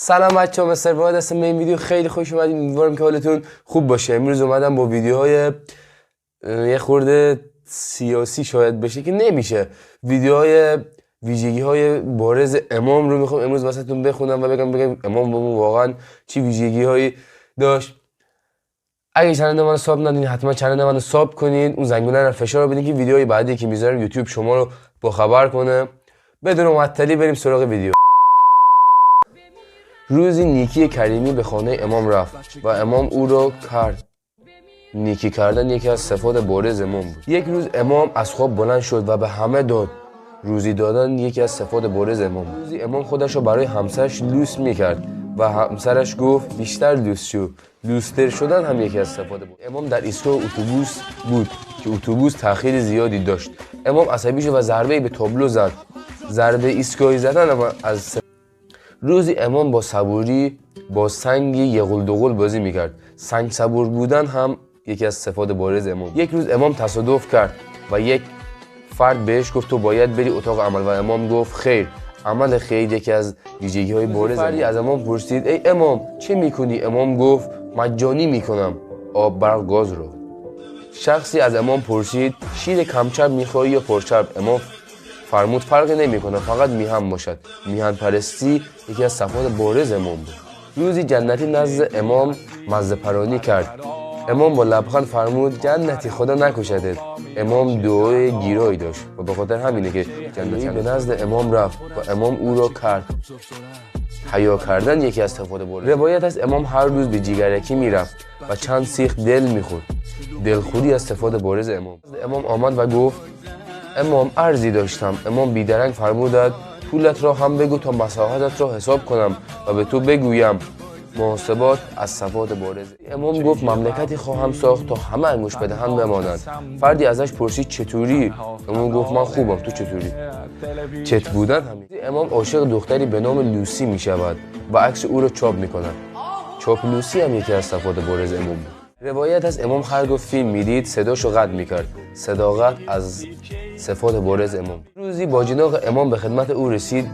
سلام بچه‌ها، مستر واد هستم. به این ویدیو خیلی خوش اومدید. امیدوارم که حالتون خوب باشه. امروز اومدم با ویدیوهای یه خورده سیاسی شاید بشه که نمیشه. ویدیوهای ویژگی‌های بارز امام رو میخوام امروز واسهتون بخونم و بگم امام واقعا چی ویژگی‌هایی داشت. اگه چنل منو ساب ندین حتما چنل منو ساب کنین، اون زنگوله رو فشار بدین که ویدیوهای بعدی که میذارم یوتیوب شما رو با خبر کنه. بدون معطلی بریم سراغ ویدیو. روزی نیکی کریمی به خانه امام رفت و امام او را کرد. نیکی کردن یکی از صفات بارز امام بود. یک روز امام از خواب بلند شد و به همه داد. روزی دادن یکی از صفات بارز امام بود. روزی امام خودش را برای همسرش لوس میکرد و همسرش گفت بیشتر لوس شو. لوستر شدن هم یکی از صفات بود. امام در ایستگاه اتوبوس بود که اتوبوس تأخیر زیادی داشت. امام عصبی شد و ضربه‌ای به تابلو زد. ضربه ایستگاهی زدن هم از روزی امام با صبوری با سنگ یغل دوغل بازی میکرد. سنگ صبور بودن هم یکی از صفات بارز امام. یک روز امام تصادف کرد و یک فرد بهش گفت تو باید بری اتاق عمل و امام گفت خیر. عمل خیر یکی از ویژگی های بارز امام. از امام پرسید ای امام چه میکنی؟ امام گفت مجانی میکنم آب برق گاز رو. شخصی از امام پرسید شیر کمچرب میخوایی یا پرچرب؟ امام فرمود فرقی نمیکنه فقط میهن باشد. میهن پرستی یکی از صفات بارز امام بود. روزی جنتی نزد امام مزه پرانی کرد. امام با لبخند فرمود جنتی خدا نکشدت. امام دعای گیرایی داشت و به خاطر همینه که جنتی به نزد امام رفت و امام او را کرد. حیا کردن یکی از صفات بارز. روایت است امام هر روز به جیگرکی میرفت و چند سیخ دل میخورد. دلخوری از صفات بارز امام. امام آمد و گفت امام عرضی داشتم. امام بیدرنگ فرمودند پولت را هم بگو تا مساحتت را حساب کنم و به تو بگویم. محاسبات از صفات بارز. امام گفت مملکتی خواهم ساخت تا همه انگوش بدهند بمانند. فردی ازش پرسید چطوری؟ امام گفت من خوبم، تو چطوری؟ چت بودن همین. امام عاشق دختری به نام لوسی می شود و عکس او را چاپ می کند. چاپ لوسی هم یکی از صفات بارز امام بود. روایت از امام هرگاه فیلم میدید صداشو قطع میکرد. صداقت از صفات بارز امام. روزی باجناق امام به خدمت او رسید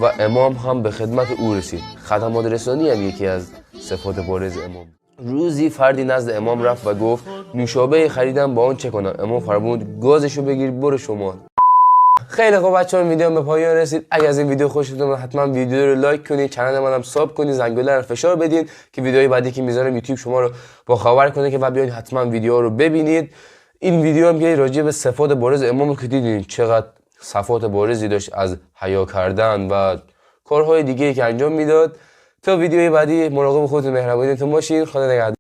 و امام هم به خدمت او رسید. خدمات رسانی هم یکی از صفات بارز امام. روزی فردی نزد امام رفت و گفت نوشابه خریدم با آن چه کنم؟ امام فرمود گازشو بگیر برو شمال. خیلی خوب بچه‌ها، ویدیو به پایان رسید. اگه از این ویدیو خوشتون اومد حتما ویدیو رو لایک کنید، کانال منم ساب کنید، زنگوله رو فشار بدین که ویدیوهای بعدی که میذارم یوتیوب شما رو با خبر کنه که بعد بیاین حتما ویدیو رو ببینید. این ویدیو هم که راجع به صفات بارز امام که دیدین چقدر صفات بارزی داشت، از حیا کردن و کارهای دیگه که انجام میداد. تا ویدیوهای بعدی مراقب خودتون مهربونیتون باشین. خدا نگهدار.